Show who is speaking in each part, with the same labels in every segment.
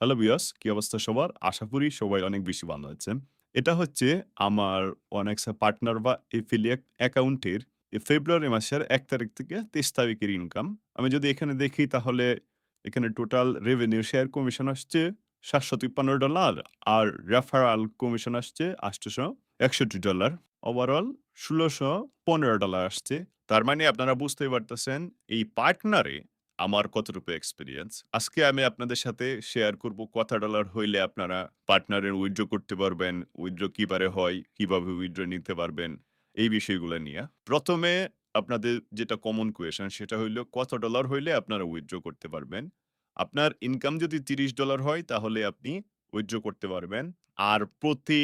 Speaker 1: Hello viewers, কি অবস্থা সবার? আশা করি সবাই অনেক বেশি ভালো আছেন। এটা হচ্ছে আমার ওনেক্সা পার্টনার বা এফিলিয়েট অ্যাকাউন্টের ফেব্রুয়ারি মাসের ১ তারিখ থেকে ২৩ তারিখের ইনকাম। আমি যদি এখানে দেখি তাহলে এখানে টোটাল রেভিনিউ শেয়ার কমিশন আসছে $৭৫৩ আর রেফারাল কমিশন আসছে $৮৬১ ওভারঅল $১৬১৫ আসছে। তার মানে আপনারা বুঝতেই পারতেছেন এই পার্টনারে আমার কতটুকু এক্সপেরিয়েন্স। আজকে আমি আপনাদের সাথে শেয়ার করব কত ডলার হইলে আপনারা পার্টনারের উইথড্র করতে পারবেন, উইথড্র কিবারে হয়, কিভাবে উইথড্র নিতে পারবেন, এই বিষয়গুলো নিয়া। ১ম এ আপনাদের যেটা কমন কোয়েশ্চেন সেটা হইল কত ডলার হইলে আপনারা উইথড্র করতে পারবেন? আপনার ইনকাম যদি $৩০ হয় তাহলে আপনি উইথড্র করতে পারবেন। আর প্রতি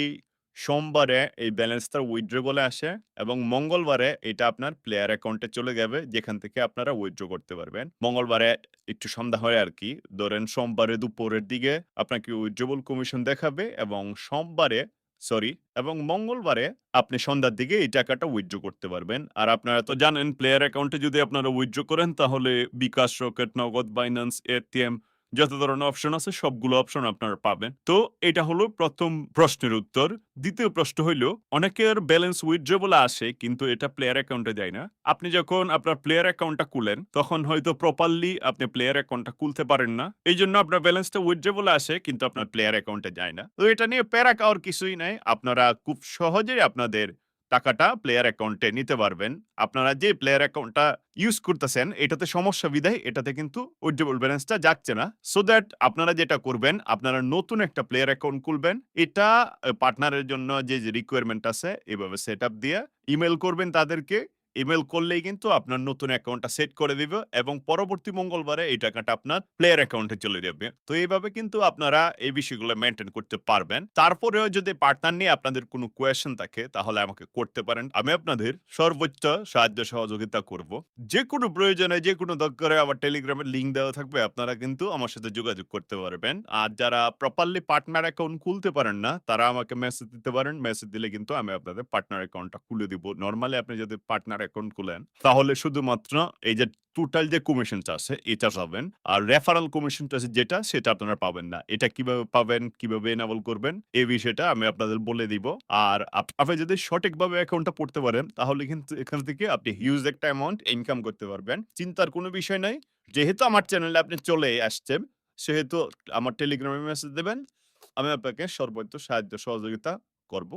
Speaker 1: সোমবারে এই ব্যালেন্সটা উইথড্রবল এ আসে এবং মঙ্গলবারে এটা আপনার প্লেয়ার অ্যাকাউন্টে চলে যাবে যেখান থেকে আপনারা উইথড্র করতে পারবেন। মঙ্গলবারে একটু সন্ধ্যা হয় আরকি। ধরেন সোমবারে দুপুরের দিকে আপনাকে উইথড্রবল কমিশন দেখাবে এবং সোমবারে সরি এবং মঙ্গলবারে আপনি সন্ধ্যার দিকে এই টাকাটা উইথড্র করতে পারবেন। আর আপনারা তো জানেন প্লেয়ার অ্যাকাউন্টে যদি আপনারা উইথড্র করেন তাহলে বিকাশ, রকেট, নগদ, বাইন্যান্স, এটিএম যত ধরনের অপশন আছে সবগুলো অপশন আপনারা পাবেন। তো এটা হলো ১ম প্রশ্নের উত্তর। ২য় প্রশ্ন হইল অনেকের ব্যালেন্স উইথড্রবল আসে কিন্তু এটা প্লেয়ার অ্যাকাউন্টে যায় না। আপনি যখন আপনার প্লেয়ার অ্যাকাউন্টটা খুলেন তখন হয়তো প্রপারলি আপনি প্লেয়ার অ্যাকাউন্টটা খুলতে পারেন না। এইজন্য আপনার ব্যালেন্সটা উইথড্রবল আসে কিন্তু আপনার প্লেয়ার অ্যাকাউন্টে যায় না। তো এটা নিয়ে প্যারা খাওয়ার কিছুই নাই। আপনারা খুব সহজেই আপনাদের টাকাটা প্লেয়ার অ্যাকাউন্টে নিতে পারবেন। আপনারা যে প্লেয়ার অ্যাকাউন্টটা ইউজ করতেছেন এটাতে সমস্যা বিধায় এটাতে কিন্তু উইথড্রবল ব্যালেন্সটা যাচ্ছে না। সো দ্যাট আপনারা যেটা করবেন আপনারা নতুন একটা প্লেয়ার অ্যাকাউন্ট খুলবেন। এটা পার্টনারের জন্য যে রিকোয়ারমেন্ট আছে এভাবে সেটআপ দিয়ে ইমেইল করবেন তাদেরকে। ইমেইল করলেই কিন্তু আপনার নতুন অ্যাকাউন্টটা সেট করে দিবে এবং পরবর্তী মঙ্গলবারে এই টাকাটা আপনার প্লেয়ার অ্যাকাউন্টে চলে যাবে। তো এইভাবে কিন্তু আপনারা এই বিষয়গুলো মেইনটেইন করতে পারবেন। তারপরেও যদি পার্টনার নিয়ে আপনাদের কোনো কোয়েশ্চেন থাকে তাহলে আমাকে করতে পারেন। আমি আপনাদের সর্বোচ্চ সাহায্য সহযোগিতা করব। যেকোনো প্রয়োজনে যেকোনো দরকারে আমার টেলিগ্রামের লিংক দেওয়া থাকবে। আপনারা কিন্তু আমার সাথে যোগাযোগ করতে পারবেন। আর যারা প্রপারলি পার্টনার অ্যাকাউন্ট খুলতে পারেন না, তারা আমাকে মেসেজ দিতে পারেন। মেসেজ দিলে কিন্তু আমি আপনাদের পার্টনার অ্যাকাউন্টটা খুলে দিব। নরমালি আপনি যদি পার্টনার অ্যাকাউন্ট খুলেন, তাহলে শুধুমাত্র এই যে টোটাল যে কমিশনটা আছে এটা পাবেন। আর রেফারেল কমিশনটা আছে যেটা সেটা আপনারা পাবেন না। এটা কিভাবে পাবেন, কিভাবে এনেবল করবেন এই বিষয়টা আমি আপনাদের বলে দিব। আর আপনি যদি সঠিকভাবে অ্যাকাউন্টটা পড়তে পারেন তাহলে কিন্তু এখান থেকে আপনি হিউজ একটা অ্যামাউন্ট ইনকাম করতে পারবেন। চিন্তার কোনো বিষয় নাই। যেহেতু আমার চ্যানেলে আপনি চলে আসছেন, সেহেতু আমার টেলিগ্রামে মেসেজ দিবেন। আমি আপনাকে সর্বোচ্চ সাহায্য সহযোগিতা করব।